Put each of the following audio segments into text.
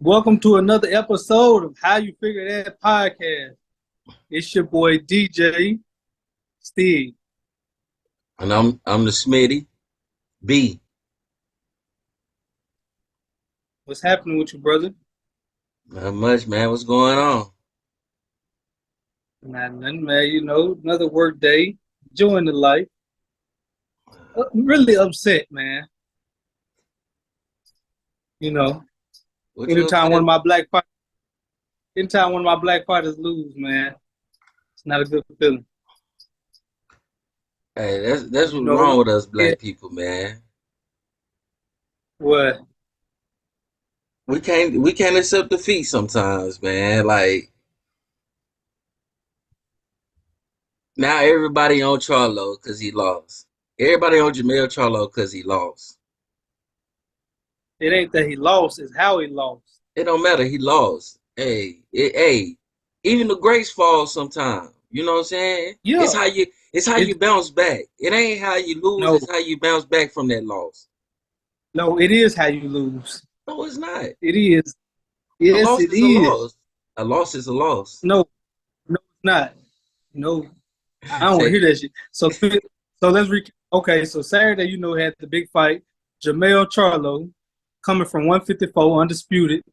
Welcome to another episode of How You Figure That podcast. It's your boy DJ Steve. And I'm the Smitty B. What's happening with you, brother? Not much, man. What's going on? Not nothing, man. Another work day, enjoying the life. Really upset, man. You know, What you anytime upset? one of my black fighters, anytime one of my black fighters lose, man, it's not a good feeling. Hey, that's You what's know, wrong with us yeah, black people, man. what? We can't accept defeat sometimes, man. Like now everybody on Charlo because he lost. Everybody on Jermell Charlo because he lost. It ain't that he lost; it's how he lost. It don't matter. He lost. Hey, even the greats fall sometimes. You know what I'm saying? It's Yeah, how you it's how it you bounce back. It ain't how you lose. no, It's how you bounce back from that loss. no, it is how you lose. No, it's not. It is. A Yes, loss it is a is. loss. A loss is a loss. No, no, it's not. No, I don't want to Say, hear that shit. So let's recap. Okay, so Saturday, had the big fight. Jermell Charlo coming from 154 undisputed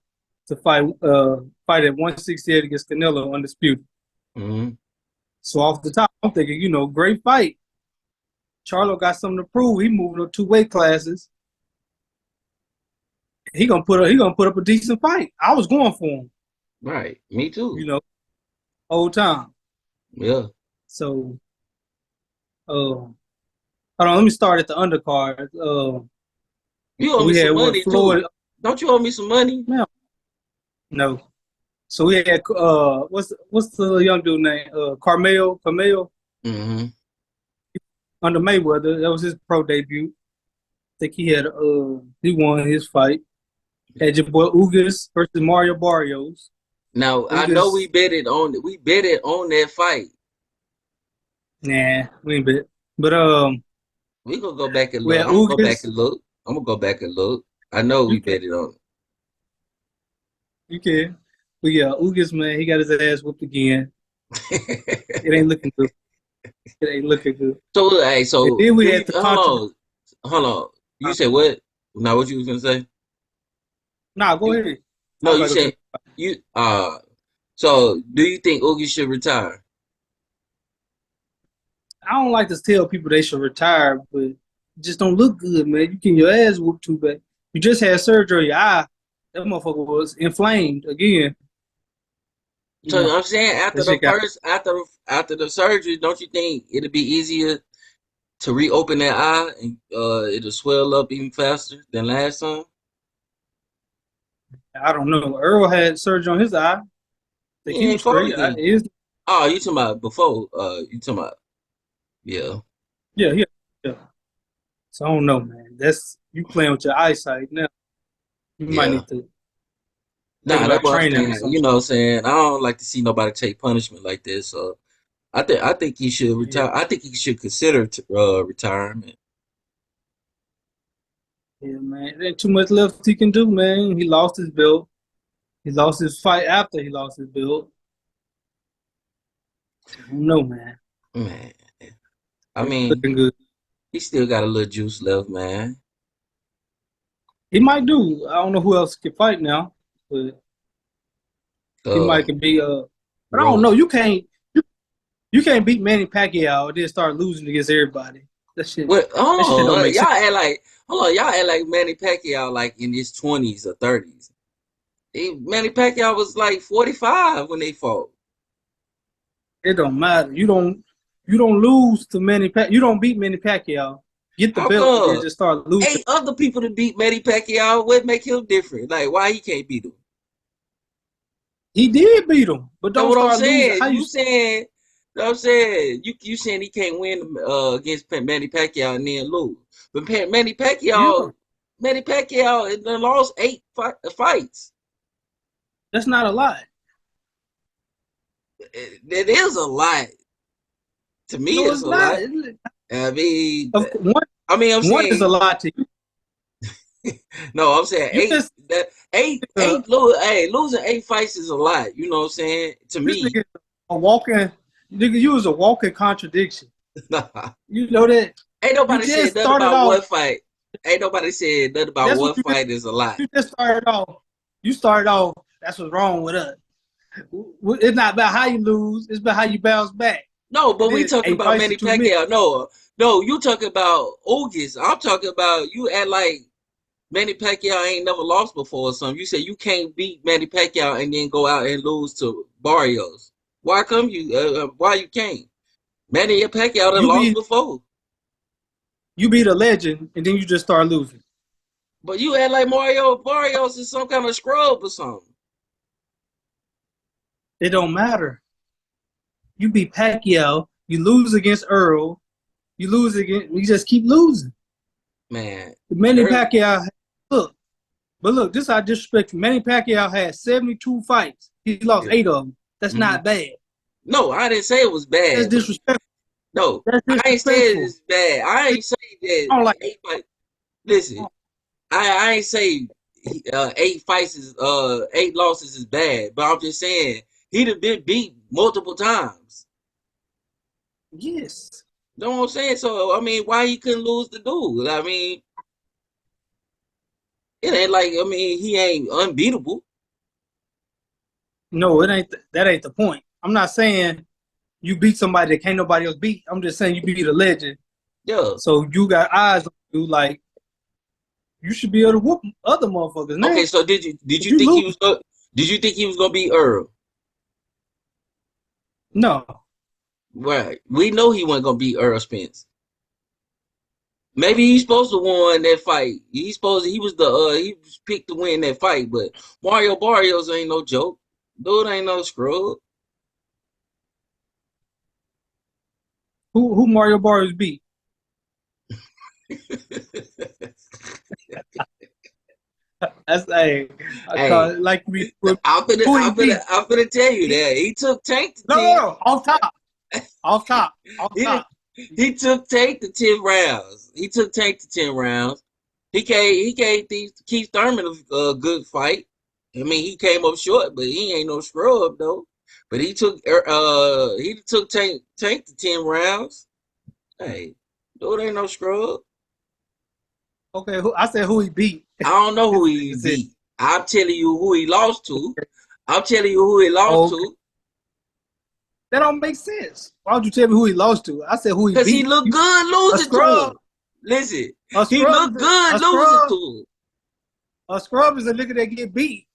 to fight at 168 against Canelo undisputed. mhm. So off the top, I'm thinking, great fight. Charlo got something to prove. He moving up 2 weight classes. He gonna put up a decent fight. I was going for him, Right. Me too. you know, whole time. Yeah. So hold on, let me start at the undercard. You owe me We had some what money too. Floyd. Don't you owe me some money? Man, no. So we had what's the young dude name? Carmel Hmm. under Mayweather. That was his pro debut. I think he won his fight. Had your boy Ugas versus Mario Barrios. Now I know Ugas, we bet it on that fight. nah, we ain't bet. But We gonna go back and we look. had I'm gonna go back Ugas. and look. I'm gonna go back and look. I know You we can, bet it on. you can. But yeah, Ugas, man, he got his ass whooped again. It ain't looking good. It ain't looking good. So hey, And so then we do had you the controversy. hold on. You said what? Now what you was gonna say? Nah, go You ahead. no, I'm you about to go to. said you so do you think Oogie should retire? I don't like to tell people they should retire, but it just don't look good, man. You getting your ass whooped too bad. You just had surgery on your eye. That motherfucker was inflamed again. You So know, I'm saying that shit got. after the surgery, don't you think it'll be easier to reopen that eye and it'll swell up even faster than last time? I don't know. Earl had surgery on his eye. I think He he was ain't straight. folding. Oh, you talking about before? You talking about yeah. Yeah, yeah, yeah. So I don't know, man. That's you playing with your eyesight now. You might Yeah. need to think Nah, that's about what I'm training or saying. something. You know what I'm saying? I don't like to see nobody take punishment like this. So I think he should Yeah, retire. I think he should consider retirement. yeah, man. There ain't too much left he can do, man. He lost his belt. He lost his fight after he lost his belt. I don't know, man. Man. I It ain't mean, looking good. he still got a little juice left, man. He might do. I don't know who else can fight now, but he might Um, can be but I don't know. Rose. You can't beat Manny Pacquiao and then start losing against everybody. That shit What? that shit Hold don't on, make sense. hold on, y'all act like Manny Pacquiao like in his 20s or 30s. Manny Pacquiao was like 45 when they fought. It don't matter. You don't lose to you don't beat Manny Pacquiao, get the How belt, and then come just start losing. eight other people to beat Manny Pacquiao? What make him different? Like why he can't beat him? He did beat him, but That's don't what I'm start losing. saying. How you I'm saying you saying he can't win against Manny Pacquiao and then lose. But yeah. Manny Pacquiao done lost fights. That's not a lot. That is a lot. To me, No, it's it's a not. lot. I mean, Of one I'm one is a saying, lot to you. No, I'm saying You just uh, losing 8 fights is a lot. You know what I'm saying? To this me, nigga a walking nigga. You was a walking contradiction. You know that. ain't You nobody said just nothing started about off. one fight. Ain't nobody said nothing about That's what one fight is a lot. you just started off. You started off. That's what's wrong with us. It's not about how you lose. It's about how you bounce back. No, And but we then talking eight about fights to Manny two minutes. Pacquiao. No, you talking about August. I'm talking about you act like Manny Pacquiao ain't never lost before or something. You say you can't beat Manny Pacquiao and then go out and lose to Barrios. Why come you? Why you can't? Manny Pacquiao done You lost be before. you beat a legend, and then you just start losing. But you act like Mario Barrios is some kind of scrub or something. It don't matter. You beat Pacquiao. You lose against Earl. You lose again. You just keep losing. Man, Manny Earl, Pacquiao. Look, but look, this is how disrespectful. Manny Pacquiao had 72 fights. He lost yeah. 8 of them. That's hmm not bad. No, I didn't say it was That's bad, but disrespectful. no, That's I ain't saying disrespectful. it's bad. I I ain't say that don't like. 8 fights. Listen, I ain't say 8 fights is 8 losses is bad, but I'm just saying he'd have been beat multiple times. Yes. You know what I'm saying? So I mean, why he couldn't lose the dude? I mean, it ain't like he ain't unbeatable. No, it ain't. That ain't the point. I'm not saying you beat somebody that can't nobody else beat. I'm just saying you beat a legend. Yeah. So you got eyes on you. Like you should be able to whoop other motherfuckers Okay, now. so did But you you think lose. he was gonna beat Earl? No. Right. We know he wasn't gonna beat Earl Spence. Maybe he's supposed to win that fight. He was he was picked to win that fight, but Mario Barrios ain't no joke. Dude ain't no scrub. Who Mario Barrios beat? That's hey, I call Hey, it like me. Who he beat? I'm finna tell you He, that he took Tank to no, 10. off top, off top, off He top. he took Tank to 10 rounds. He took Tank to 10 rounds. He gave Keith Thurman a good fight. I mean, he came up short, but he ain't no scrub though. But he took Tank to 10 rounds. Hey, dude ain't no scrub. Okay, I said who he beat. I don't know who This he nigga said, beat. I'm telling you who he lost to. I'm telling you who he lost okay, to. that don't make sense. Why would you tell me who he lost to? I said who he Cause he beat. looked good A losing to scrub, him. Listen, a he scrub is looked good a losing scrub. to him. A scrub is a nigga that get beat.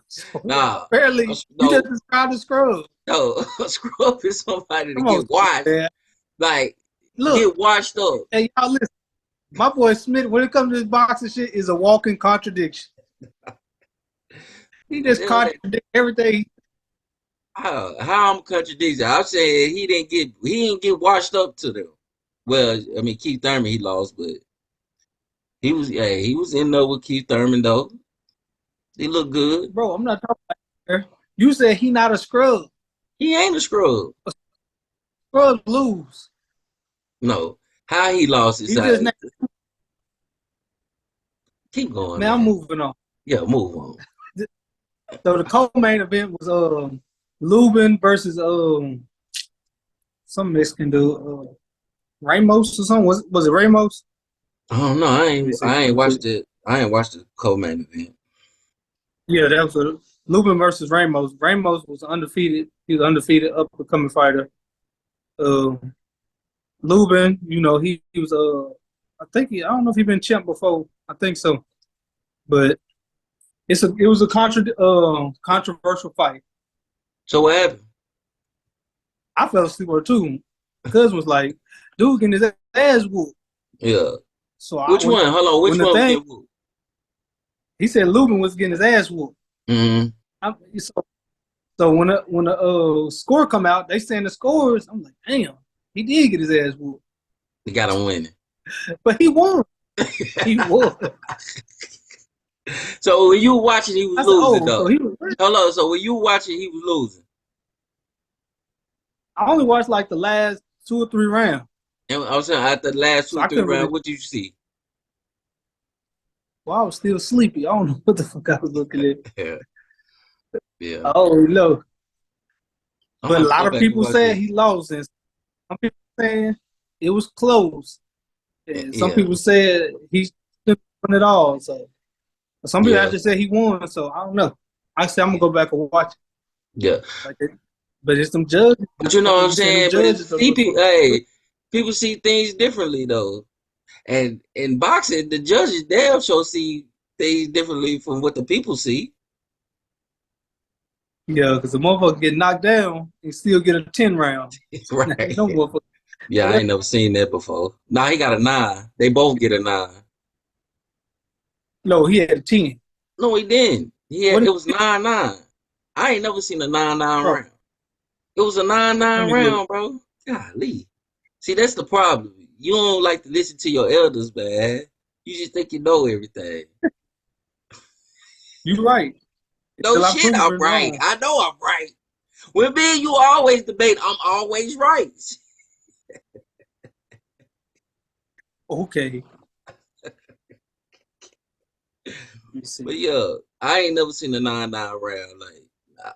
So Nah, apparently, you just no, described a scrub. no. A scrub is somebody to Come on, get washed, man. like Look, get washed up. hey y'all, listen. My boy Smith, when it comes to this boxing shit, is a walking contradiction. He just contradicts everything. How I'm contradicting? I'm saying he didn't get washed up to them. Well, I mean Keith Thurman he lost, but he was in there with Keith Thurman though. He looked good. Bro, I'm not talking about that. You said he not a scrub. He ain't a scrub. Scrubs lose. No, how he lost is He just keep going, man. I'm man. moving on. Yeah, move on. So the co-main event was Lubin versus some Mexican dude, Ramos or something. Was it Ramos? I don't know. Let me see I ain't real quick. watched it. I ain't watched the co-main event. Yeah, that was Lubin versus Ramos. Ramos was undefeated. He was undefeated up and coming fighter. Uh, Lubin, he was I think I don't know if he been champ before. I think so, but it was a controversial fight. So what happened? I fell asleep on it too. Cousin was like, "Dude, getting his ass whooped." Yeah. So Which one? Hold on. when Which the one was thing getting whooped? he said Lubin was getting his ass whooped. Mm-hmm. So when the score come out, they saying the scores. I'm like, damn, he did get his ass whooped, He got him winning. but he won. He won. So when you watching, he was I said, losing oh, so though. he was. Hold on. So when you watching, he was losing. I only watched like the last 2 or 3 rounds, And I was saying after the last two so or I three couldn't really. rounds, what did you see? Well, I was still sleepy. I don't know what the fuck I was looking at. Yeah, yeah. Oh no. I'm But a gonna lot go of back and people watch said it. he lost, and some people saying it was close, and some Yeah, people said he didn't win it all. So some people yeah, actually said he won. So I don't know. I said I'm gonna go back and watch it. yeah. Like it. But it's them judges. But you know what I'm You saying them saying? But judges it's are people. Hey, people see things differently though. And in boxing, the judges damn sure see things differently from what the people see. yeah, because the motherfucker get knocked down and still get a 10 round. Right. No motherfucker. Yeah, I ain't never seen that before. Nah, he got a 9. They both get a 9. No, he had a 10. No, he didn't. What? It was 9-9. I ain't never seen a 9-9 Oh, round. It was a let 9-9 me look. round, bro. Golly. See, that's the problem. You don't like to listen to your elders, man. You just think you know everything. You right. No Until I shit, prove I'm it right. wrong. I know I'm right. When me and you always debate, I'm always right. Okay. Let me But see. yeah, I ain't never seen a 9-9 round. Like, nah.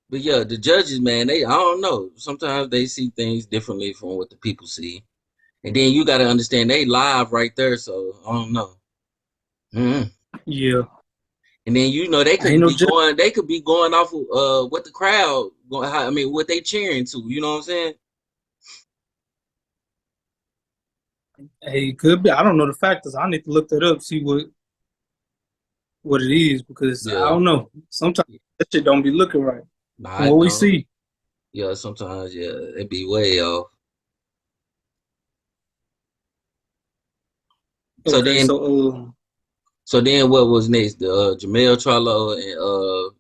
But yeah, the judges, man, I don't know. Sometimes they see things differently from what the people see. And then you got to understand they live right there. So I don't know. Mhm. Yeah. And then they I ain't could no be judge. going, off of what the crowd, I mean, what they cheering to. You know what I'm saying? Hey, it could be. I don't know the factors. I need to look that up, see what it is, because I Yeah. don't know. Sometimes that shit don't be looking right Nah, from I what we don't. see. Yeah, sometimes, yeah, it be way off. So Okay, then, what was next? The Jermell Charlo and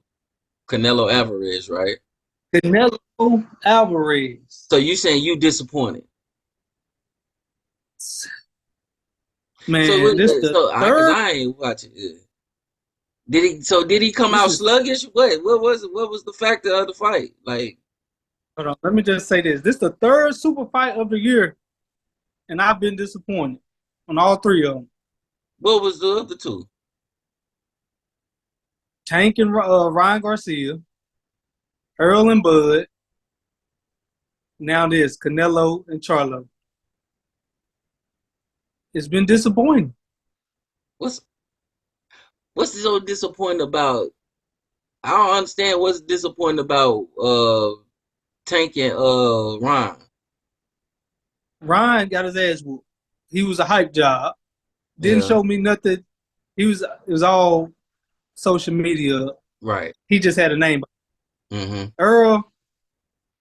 Canelo Alvarez, right? Canelo Alvarez. So you saying you disappointed? So Man, this the cause third. I ain't watching it. Did he? So did he come This out is sluggish? What was the factor of the fight? Like, hold on. Let me just say this. This the third super fight of the year, and I've been disappointed on all three of them. what was the other two? Tank and Ryan Garcia, Earl and Bud. Now this Canelo and Charlo. It's been disappointing. What's what's so disappointing about? I don't understand what's disappointing about Tank and Ryan. Ryan got his ass whooped. He was a hype job. Didn't Yeah, show me nothing. It was all social media. right. He just had a name. Mm-hmm. Earl,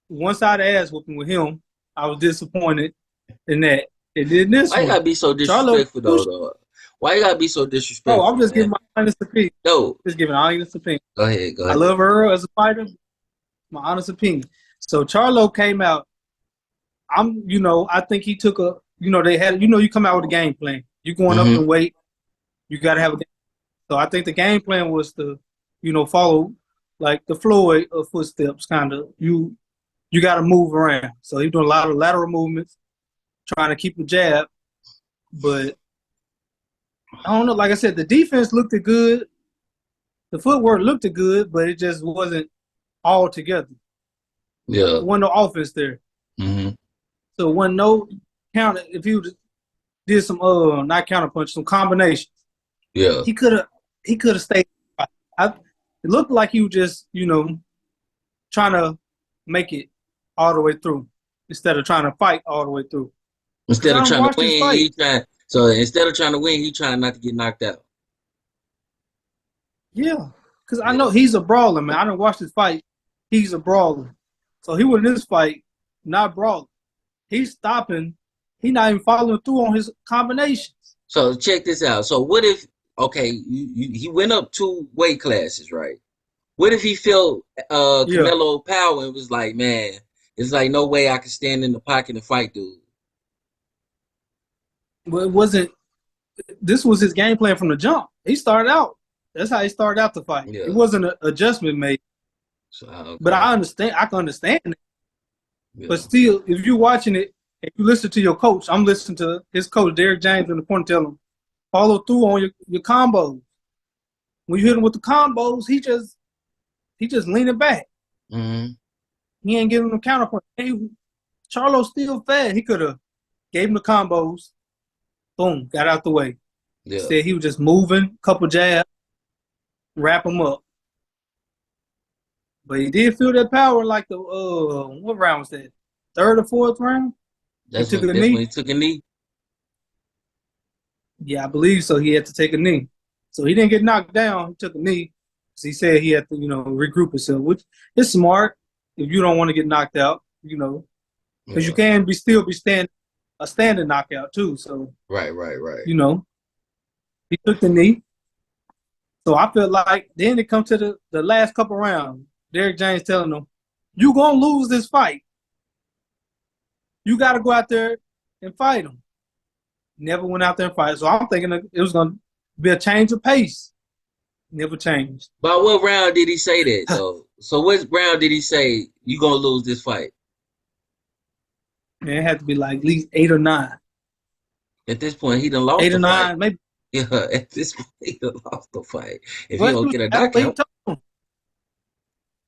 once I had ass whooping with him, I was disappointed in that. And then this Why you one, gotta be so Charlo. disrespectful though? Why you gotta be so Oh, I'm disrespectful, just man? giving my honest opinion. No, Just giving honest opinion. go ahead, go I ahead. love Earl as a fighter. My honest opinion. So Charlo came out. I think he took they had, you come out with a game plan. You going up Mm-hmm. and weight. You got to have a game. So I think the game plan was to, follow like the Floyd footsteps, kind of. You got to move around. So he's doing a lot of lateral movements, trying to keep the jab. But I don't know. Like I said, the defense looked good. The footwork looked good, but it just wasn't all together. Yeah. There wasn't no offense there. Mm-hmm. So it wasn't no counter. If he did some not counter punch, some combinations, Yeah. he could have stayed. It looked like he was just trying to make it all the way through instead of trying to fight all the way through. Because Instead I of don't trying to watch his win, fight. he trying. So instead of trying to win, he trying not to get knocked out. Yeah, because I know Yeah. he's a brawler, man. I don't watch his fight. He's a brawler. So he won this fight, not brawling. He's stopping. He's not even following through on his combinations. So check this out. So what if he went up 2 weight classes, right? What if he felt Yeah. Canelo power and was like, man, it's like no way I can stand in the pocket and fight dude. But it wasn't. This was his game plan from the jump. He started out. That's how he started out the fight. It Yeah. wasn't an adjustment made. So But okay. I understand. I can understand it. But Yeah. still, if you're watching it if you listen to your coach, I'm listening to his coach, Derek James, in the corner, tell him, follow through on your combos. When you hit him with the combos, he just leaning back. Mm-hmm. He ain't giving him counterpoint. Hey, Charlo still fast. He could have gave him the combos. Boom, got out the way. Yeah. Instead, he was just moving, couple jabs, wrap him up. But he did feel that power like the what round was that? Third or fourth round? That's he took when a knee. He took a knee. Yeah, I believe so. He had to take a knee. So he didn't get knocked down. He took a knee. So he said he had to, regroup himself, which is smart if you don't want to get knocked out, because you can still be a standing knockout too. So Right. He took the knee. So I feel like then it comes to the last couple rounds. Derek James telling him, "You gonna lose this fight. You got to go out there and fight him." Never went out there and fight. So I'm thinking it was gonna be a change of pace. Never changed. But what round did he say that though? So what round did he say you gonna lose this fight? Man, it had to be like at least 8 or 9. At this point, he done lost 8 the or 9, fight. maybe. Yeah, at this point, he done lost the fight. If But he don't get a that's what he knockout, told him.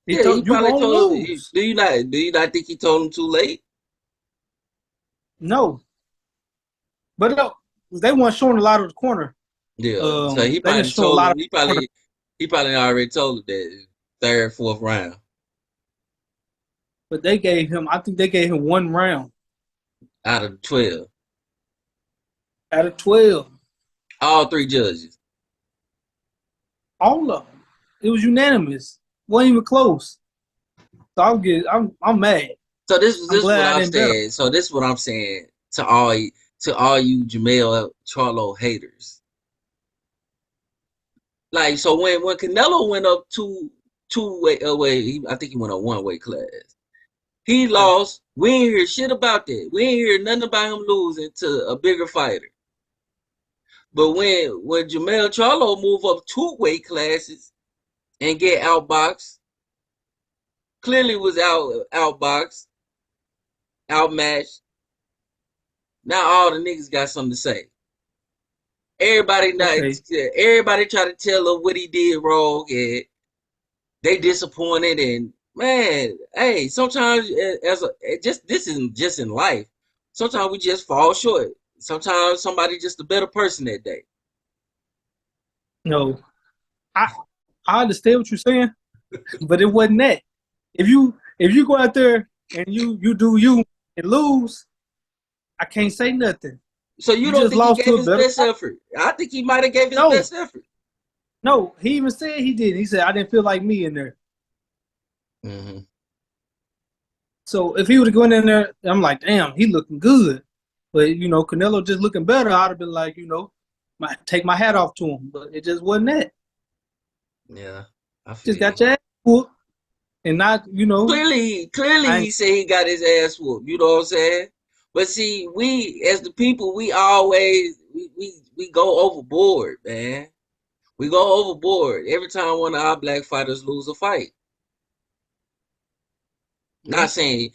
he You probably gonna told him. lose. Do you not think he told him too late? No. But they weren't showing a lot of the corner. Yeah. So he They didn't probably show a told lot him. of He probably already told him that third, fourth round. but I think they gave him 1 round Out of 12. out of 12. All 3 judges. All of them. It was unanimous. Wasn't even close. So I'm mad. So this is what glad I I'm didn't bet him. saying. So this is what I'm saying to all you Jermell Charlo haters. Like, so when Canelo went up two weight away, I think he went up 1 weight class. He lost. We ain't hear shit about that. We ain't hear nothing about him losing to a bigger fighter. But when Jermell Charlo move up 2 weight classes and get outboxed, clearly was outboxed, outmatched. Now all the niggas got something to say. Everybody try to tell him what he did wrong, and they disappointed. And man, hey, sometimes this isn't just in life. Sometimes we just fall short. Sometimes somebody just a better person that day. No. I understand what you're saying, but it wasn't that. If you go out there and you do you and lose, I can't say nothing. So you don't just think he lost to gave a his better best effort? I think he might have gave his best effort. No, he even said he did. He said, "I didn't feel like me in there." Mm-hmm. So if he would have gone in there, I'm like, damn, he looking good. But Canelo just looking better. I'd have been like, take my hat off to him. But it just wasn't that. Yeah, I feel just got your ass whooped, and not Clearly, he said he got his ass whooped. You know what I'm saying? But see, we as the people, we always we go overboard, man. We go overboard every time one of our black fighters lose a fight. I'm not saying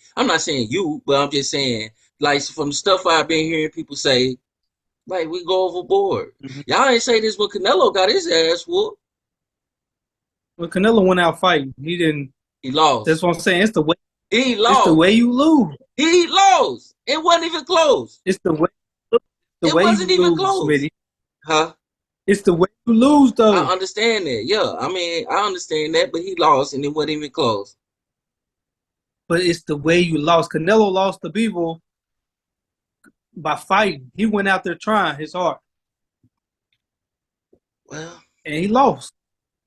you, but I'm just saying, like, from the stuff I've been hearing people say, like, we go overboard. Mm-hmm. Y'all ain't say this when Canelo got his ass whooped. When Canelo went out fighting, he didn't. He lost. That's what I'm saying. It's the way. He lost. It's the way you lose. He lost. It wasn't even close. It's the way. It wasn't even close. Smitty. Huh? It's the way you lose, though. I understand that. Yeah, I mean, I understand that, but he lost, and it wasn't even close. But it's the way you lost. Canelo lost to Bivol by fighting. He went out there trying his heart. Well, and he lost.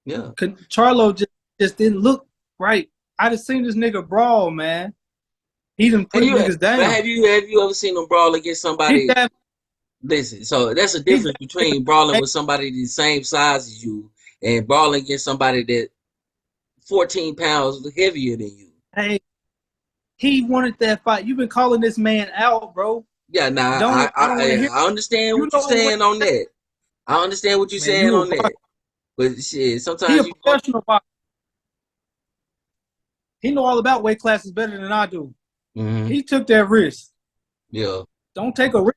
Yeah. Charlo just didn't look right. I just seen this nigga brawl, man. He done put niggas down. Have you ever seen him brawl against somebody? Listen, so that's a difference between brawling with somebody the same size as you and brawling against somebody that 14 pounds heavier than you. Hey, he wanted that fight. You've been calling this man out, bro. Yeah, nah, I understand what you're saying on that. I understand what you're saying on that. But shit, sometimes he a professional boxer. He know all about weight classes better than I do. Mm-hmm. He took that risk. Yeah. Don't take a risk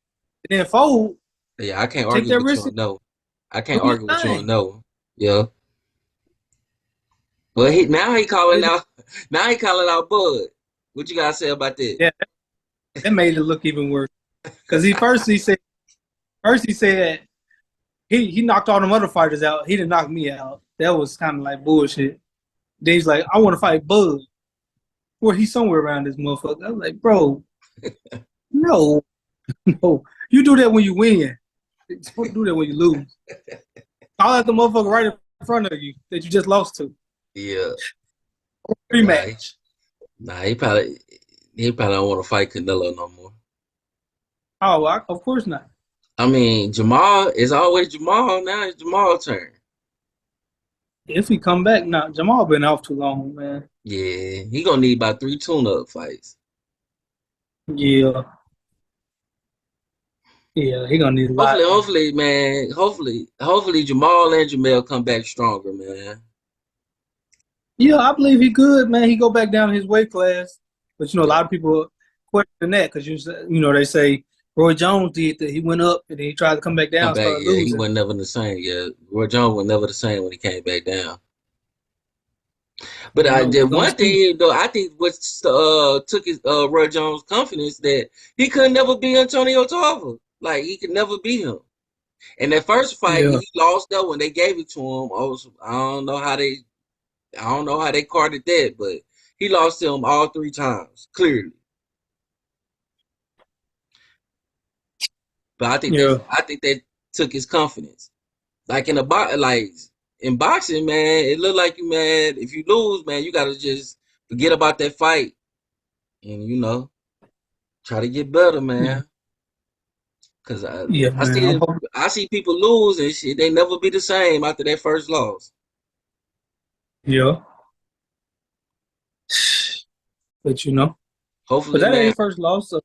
and then fold. Yeah, I can't Take argue that with you risk on and no. I do can't your argue with you on thing. no. Yeah. Well, he calling It- out now he calling out Bud. What you gotta say about that? yeah, that made it look even worse. Because he said he knocked all them other fighters out. He didn't knock me out. That was kind of like bullshit. Then he's like, I want to fight Bud. Or he's somewhere around this motherfucker. I was like, bro, no, no. You do that when you win. You're supposed to do that when you lose. Call out the motherfucker right in front of you that you just lost to. Yeah. Nah, Rematch. nah, he probably don't want to fight Canelo no more. Oh, of course not. I mean, Jamal is always Jamal. Now it's Jamal's turn. If he come back now, Jamal been off too long, man. Yeah, he gonna need about 3 tune-up fights. Yeah, yeah, he gonna need a Hopefully, lot, man. hopefully, man. Hopefully, Jamal and Jamel come back stronger, man. Yeah, I believe he could, man. He go back down his weight class, but a lot of people question that because they say Roy Jones did that. He went up and then he tried to come back Come down, back, started yeah. He losing. wasn't never the same. Yeah, Roy Jones was never the same when he came back down. But You I know, did he gonna one speed. thing though. I think what took his Roy Jones' confidence that he could never be Antonio Tarver. Like he could never be him. And that first fight Yeah, he lost though when they gave it to him. I don't know how they carded that, but he lost to him all 3 times clearly. But yeah, I think that took his confidence. Like in boxing, man, it looked like you, man. If you lose, man, you gotta just forget about that fight and try to get better, yeah, man. Cause yeah, I man. I'm see hoping. I see people lose and shit. They never be the same after their first loss. Yeah, but but Hopefully, that ain't man. his first loss. So,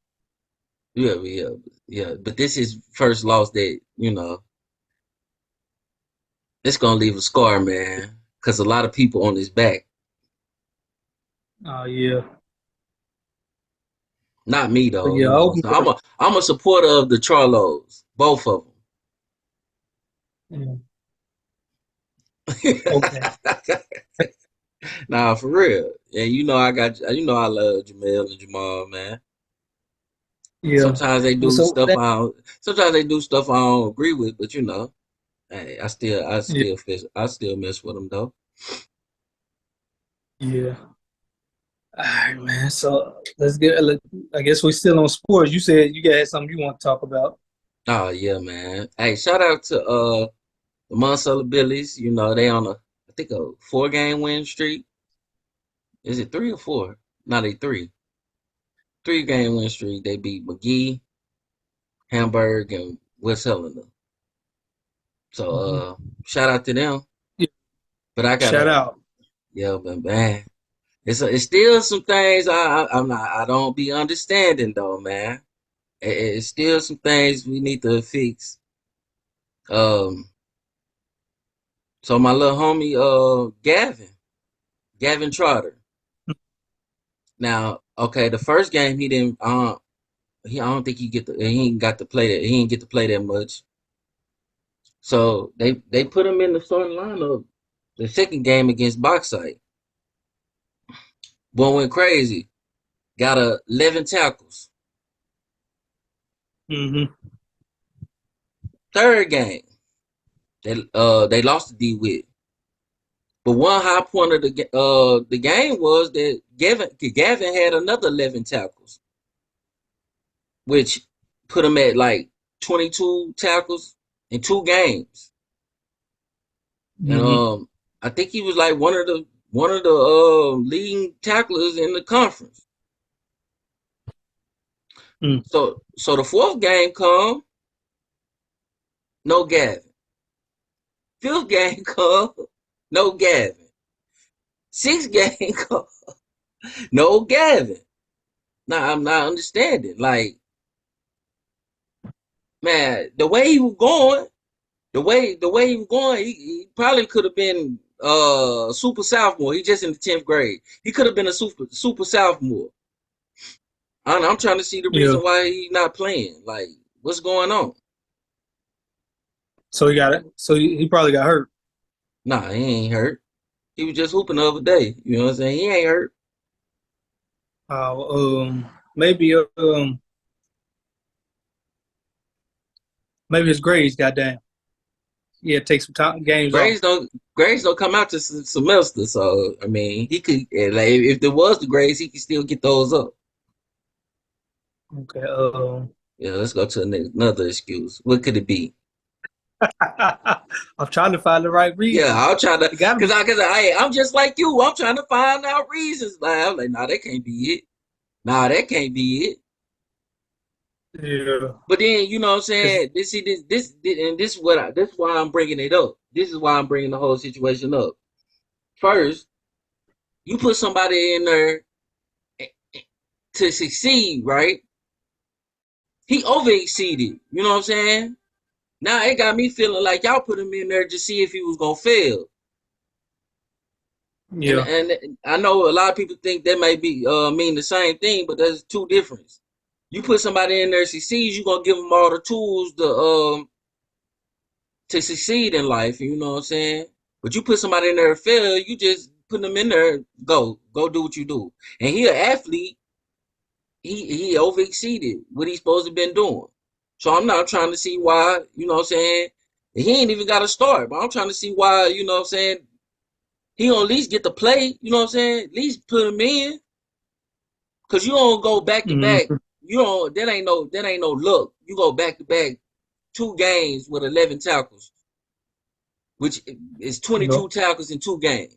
Yeah, yeah, yeah. But this is first loss that it's gonna leave a scar, man. Cause a lot of people on his back. oh yeah, Not me but though. yeah, I hope he So I'm works. a supporter of the Charlos, both of Yeah. them. Okay. Nah, for real. And I love Jamel and Jamal, man. Yeah. Sometimes they Well, do so stuff that, I don't, sometimes they do stuff I don't agree with, but hey, yeah, I still mess with them though. yeah. All right, man. So let's get. I guess we're still on sports. You said you got something you want to talk about. Oh yeah, man. Hey, shout out to the Monticello Billies. They on I think a 4-game win streak. Is it 3 or 4? No, they 3. 3-game win streak. They beat McGee, Hamburg, and West Helena. So Mhm. shout out to them. Yeah. But I Shout gotta out. yeah, but man, it's still some things I don't be understanding though, man. It's still some things we need to fix. Um, so my little homie Gavin Trotter. Now, okay, the first game he didn't I don't think he ain't got to play that he didn't get to play that much. So they put him in the starting lineup the second game against Bauxite. Boy went crazy. Got 11 tackles. Mm-hmm. Third game, they lost to D-Wit. But one high point of the game was that Gavin had another 11 tackles, which put him at like 22 tackles in 2 games. And Mm-hmm. I think he was like one of the leading tacklers in the conference. Mm. So the fourth game come, no Gavin. Fifth game come, no Gavin. Sixth game come, no Gavin. Now I'm not understanding. Like, man, the way he was going, he probably could have been super sophomore. He just in the 10th grade. He could have been a super sophomore. I'm trying to see the Yeah. reason why he's not playing. Like, what's going on? So he got it. So he probably got hurt. Nah, he ain't hurt. He was just hooping the other day. You know what I'm saying? He ain't hurt. Maybe maybe his grades got down. Yeah, take some time, games off. Grades don't come out to semester. So I mean, he could like if there was the grades, he could still get those up. Okay. Yeah, let's go to the next, another excuse. What could it be? I'm trying to find the right Yeah, reason. I'll try to, It gotta be. I'm just like you. I'm trying to find out reasons. Like, I'm like, nah, that can't be it. Nah, that can't be it. Yeah. But then, you know what I'm Cause saying? And this is why I'm bringing it up. This is why I'm bringing the whole situation up. First, you put somebody in there to succeed, right? He over exceeded. You know what I'm saying? Now it got me feeling like y'all put him in there to see if he was gonna fail. And yeah. and I know a lot of people think that may be mean the same thing, but there's two differences. You put somebody in there succeeds, you're gonna give them all the tools to succeed in life. You know what I'm saying? But you put somebody in there to fail, you just put them in there. Go do what you do. And he an athlete. He over exceeded what he's supposed to have been doing. So I'm not trying to see why. You know what I'm saying? He ain't even got to start, but I'm trying to see why. You know what I'm saying? He gonna at least get to play. You know what I'm saying? At least put him in. Cause you don't go back to back. Mm-hmm. You don't. That ain't no luck. You go back to back 2 games with 11 tackles, which is Yep. 22 tackles in 2 games.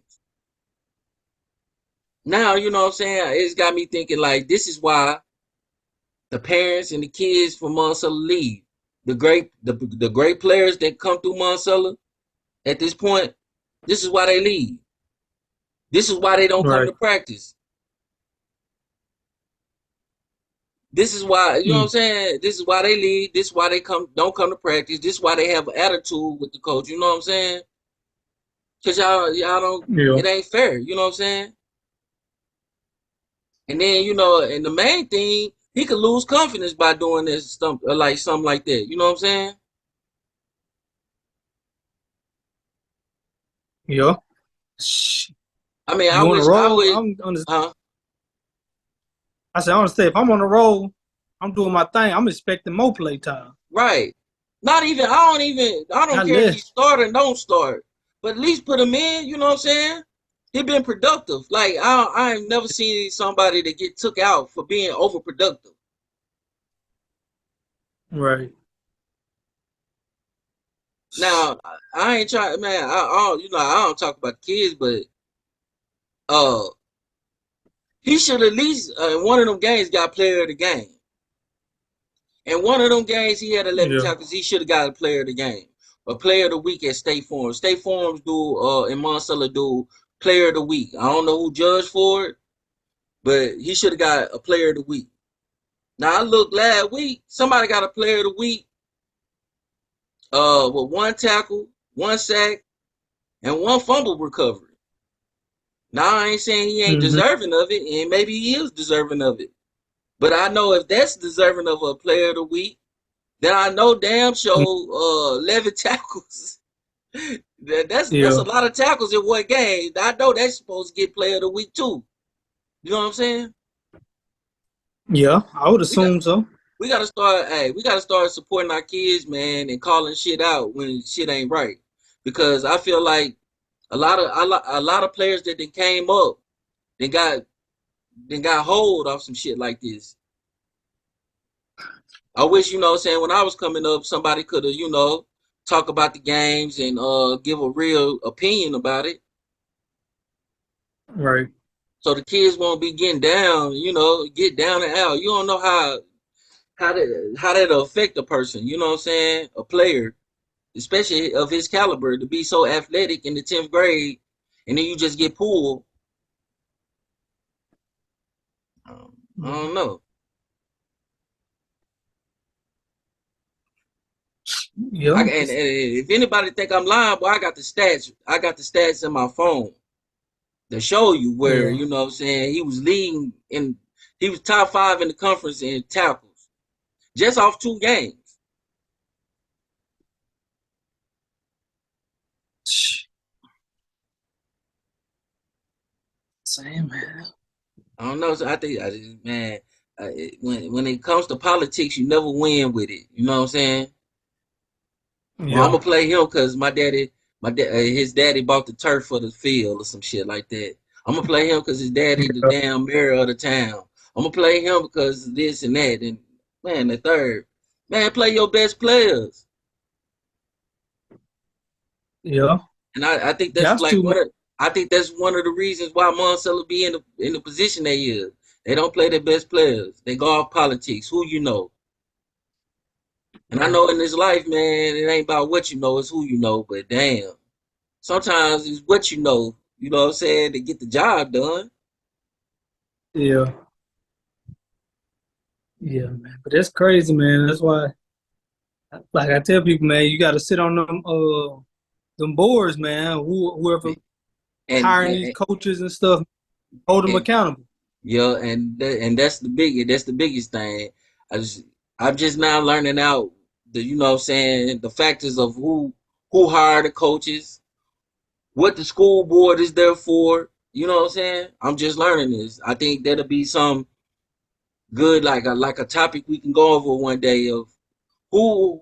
Now you know what I'm saying. It's got me thinking like this is why the parents and the kids from Monticello leave. The great players that come through Monticello at this point. This is why they leave. This is why they don't come Right. to practice. This is why, you know what I'm Mm. saying? This is why they leave. This is why they don't come to practice. This is why they have an attitude with the coach. You know what I'm saying? Cause y'all don't. Yeah. It ain't fair. You know what I'm saying? And then and the main thing, he could lose confidence by doing this stuff, like something like that. You know what I'm saying? Yeah. Shh. I mean, You on a I roll? wish, huh? I said, honestly, if I'm on a roll, I'm doing my thing. I'm expecting more play time. Right. Not even. I don't Not care if he less. start or don't start, but at least put him in. You know what I'm saying? He been productive. Like I ain't never seen somebody that get took out for being overproductive. Right. Now I ain't trying, man. I don't talk about kids, but uh, he should at least in one of them games got player of the game. In one of them games, he had 11 Yeah. tackles. He should have got a player of the game, a player of the week at State Farm. State Farms do and Monticello do player of the week. I don't know who judged for it, but he should have got a player of the week. Now I looked last week, somebody got a player of the week with 1 tackle, 1 sack, and 1 fumble recovery. Now I ain't saying he ain't Mm-hmm. deserving of it, and maybe he is deserving of it. But I know if that's deserving of a player of the week, then I know damn sure 11 tackles. That's a Yeah. lot of tackles in one game. I know that's supposed to get player of the week too. You know what I'm saying? Yeah. I would We got assume so. we gotta start. Hey, we gotta start supporting our kids, man, and calling shit out when shit ain't right. Because I feel like a lot of players that then came up, they got hold off some shit like this. I wish, what I'm saying, when I was coming up, somebody could have, talk about the games and give a real opinion about it. Right. So the kids won't be getting down, get down and out. You don't know how that'll affect a person, you know what I'm saying? A player, especially of his caliber, to be so athletic in the 10th grade, and then you just get pulled. I Yeah. don't know. Yeah. And if anybody think I'm lying, boy, I got the stats. I got the stats in my phone to show you where, Yeah. you know what I'm saying, he He was top 5 in the conference in tackles, just off 2 games. Same, man. I don't know. So I think, man, when it comes to politics, you never win with it. You know what I'm saying? Well, I'm Yeah. gonna play him because his daddy bought the turf for the field or some shit like that. I'm gonna play him because his daddy the Yeah. damn mayor of the town. I'm gonna play him because of this and that. And man, the third, man, play your best players. Yeah. And I think that's Got like to, man. I think that's one of the reasons why Monticello be in the position they is. They don't play their best players. They go off politics. Who you know? And I Right. know in this life, man, it ain't about what you know, it's who you know. But damn, sometimes it's what you know what I'm saying, to get the job done. Yeah. Yeah, man. But that's crazy, man. That's why, like I tell people, man, you got to sit on them boards, man. Whoever And hiring these coaches and stuff, hold them and accountable. yeah, and that's the biggest thing. I just I'm just now learning out the you know what I'm saying, the factors of who hired the coaches, what the school board is there for. You know what I'm saying? I'm just learning this. I think that'll be some good like a topic we can go over one day of who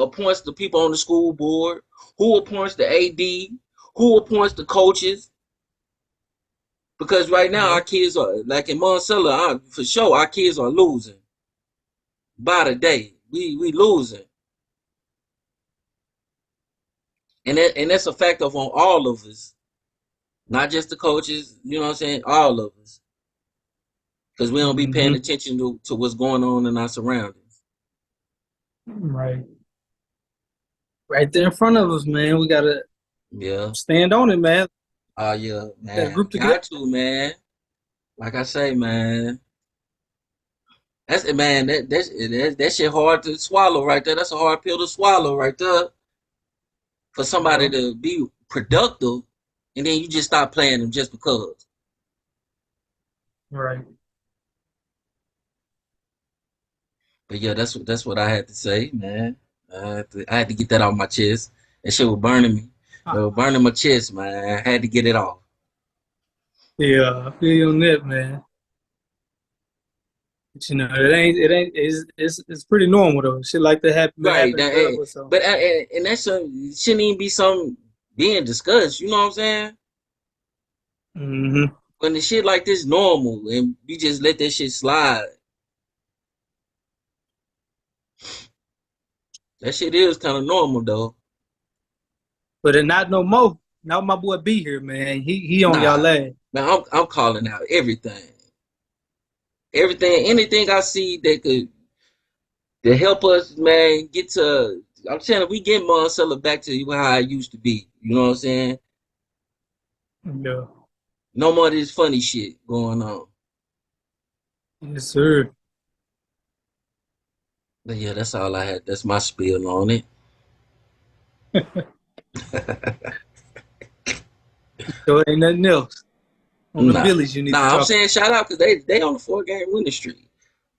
appoints the people on the school board, who appoints the AD, who appoints the coaches. Because right now Yeah. our kids are like in Monticello, for sure our kids are losing by the day. We losing, and that's a fact of on all of us, not just the coaches. You know what I'm saying? All of us, because we don't be paying Hmm. attention to what's going on in our surroundings. Right. Right there in front of us, man. We gotta Yeah. stand on it, man. Oh yeah, That man. group together. Got to, man. Like I say, man. That's man. That shit hard to swallow right there. That's a hard pill to swallow right there. For somebody Yeah. to be productive, and then you just stop playing them just because. Right. But yeah, that's what I had to say, man. I had to get that off my chest. That shit was burning me. It was burning my chest, man. I had to get it off. Yeah, I feel you on that, man. But, you know, it's pretty normal though. Shit like that been Right. happening forever. So, But and that's shouldn't even be something being discussed. You know what I'm saying? hmm When the shit like this normal and we just let that shit slide, that shit is kind of normal though. but it not no more. Now my boy B here, man. He on y'all Nah, last. man, I'm calling out everything, anything I see that could to help us, man, get to. I'm saying if we get Monticello back to how it used to be, you know what I'm saying? Yeah. No more of this funny shit going on. Yes, sir. But yeah, that's all I had. That's my spiel on it. So ain't nothing else on the Nah, Billies you need to nah. I'm talk. saying shout out because they on the 4 game winning streak.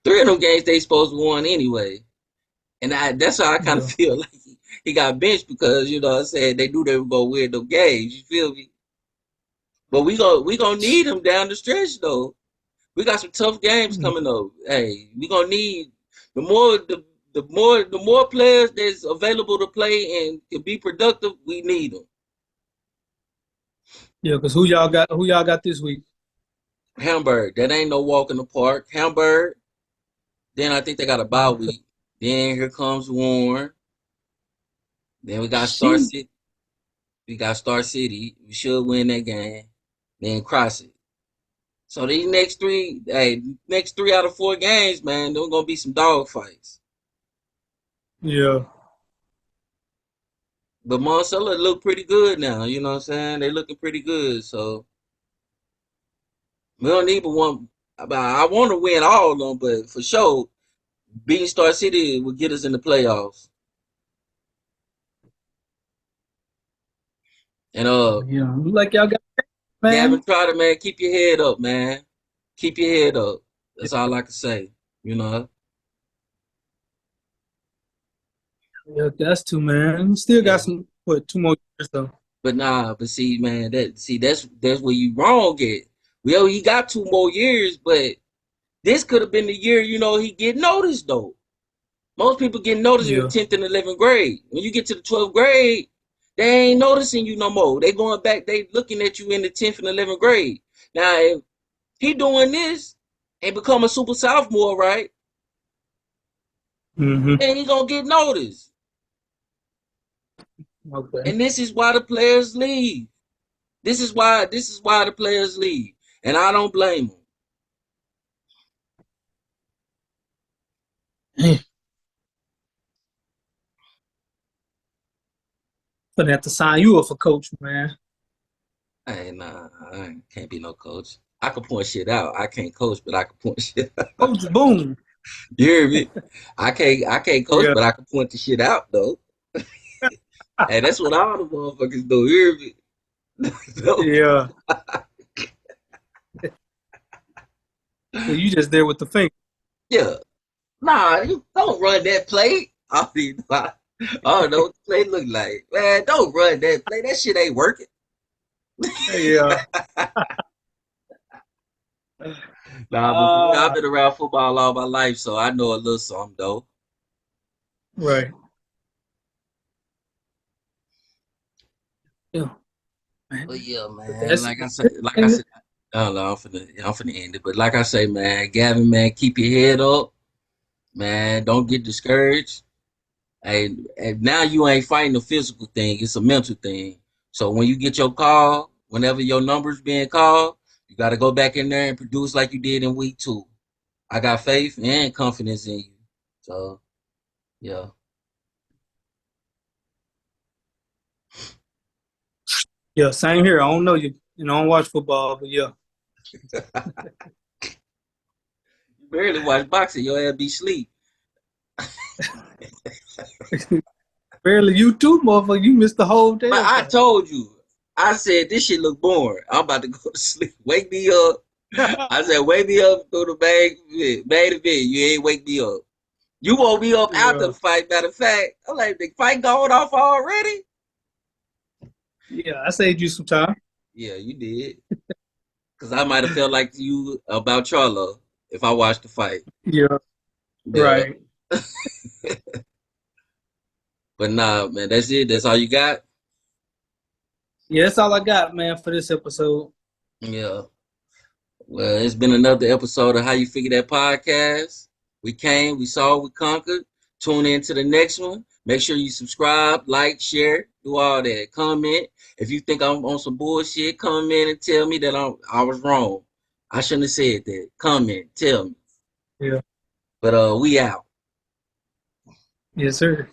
3 of them games they supposed to won anyway, and that's how I kind of Yeah. feel like he got benched because you know what I'm saying they knew they were gonna win them games. You feel me? But we gonna need him down the stretch though. We got some tough games coming up. Hey, we gonna need the more the more players that's available to play and can be productive. We need them. Yeah, because who y'all got this week? Hamburg, that ain't no walk in the park. Hamburg. Then I think they got a bye Okay. week. Then here comes Warren. Then we got Star She. City. We got Star City. We should win that game. Then cross it. So these next 3 out of 4 games, man, they're gonna be some dog fights. Yeah. But Monticello look pretty good now. You know what I'm saying? They looking pretty good. So we don't even want. I want to win all of them, but for sure, beating Star City will get us in the playoffs. And Yeah. Look like y'all got Gavin man. Trotter, man, keep your head up, man. Keep your head up. That's all I can say. You know. Yeah, that's two, man. Still got Yeah. some, what, 2 more years though. But nah, but see, man, that's where you wrong at. Well, he got 2 more years, but this could have been the year, he get noticed though. Most people get noticed in the Yeah. 10th and 11th grade. When you get to the 12th grade, they ain't noticing you no more. They going back, they looking at you in the 10th and 11th grade. Now, if he doing this and become a super sophomore, right? Mm-hmm. Then he gonna get noticed. Okay. And this is why the players leave. This is why the players leave. And I don't blame them. Gonna have to sign you up for coach, man. Hey, nah, I can't be no coach. I can point shit out. I can't coach, but I can point shit out. Coach Boom. You hear me? I can't coach, Yeah. but I can point the shit out though. Hey, that's what all the motherfuckers do. You hear me? No. Yeah. So you just there with the finger. Yeah. Nah, you don't run that play. I don't know what the play look like. Man, don't run that play. That shit ain't working. Yeah. Nah, but for real, I've Ah, been around football all my life, so I know a little something though. right. Yeah, But man. yeah, But man. that's Like I said, I don't know, I'm finna end it. But like I say, man, Gavin, man, keep your head up, man. Don't get discouraged. And now you ain't fighting a physical thing; it's a mental thing. So when you get your call, whenever your number's being called, you got to go back in there and produce like you did in week 2. I got faith and confidence in you. So yeah, yeah, same here. I don't know you. I don't watch football, but yeah. you barely watch boxing, your ass be sleep. Barely you too, motherfucker. You missed the whole But damn I fight. told you, I said this shit look boring. I'm about to go to sleep. Wake me up. I said, wake me up through the main event. You ain't wake me up. You woke me up after Yeah. the fight. Matter of fact, I'm like, the fight going off already? Yeah, I saved you some time. Yeah, you did. Because I might have felt like you about Charlo if I watched the fight. Yeah, Yeah. right. But nah, man, that's it. That's all you got? Yeah, that's all I got, man, for this episode. Yeah. Well, it's been another episode of How You Figure That podcast. We came, we saw, we conquered. Tune in to the next one. Make sure you subscribe, like, share, do all that. Comment. If you think I'm on some bullshit, comment and tell me that I was wrong. I shouldn't have said that. Comment, tell me. Yeah. But we out. Yes, sir.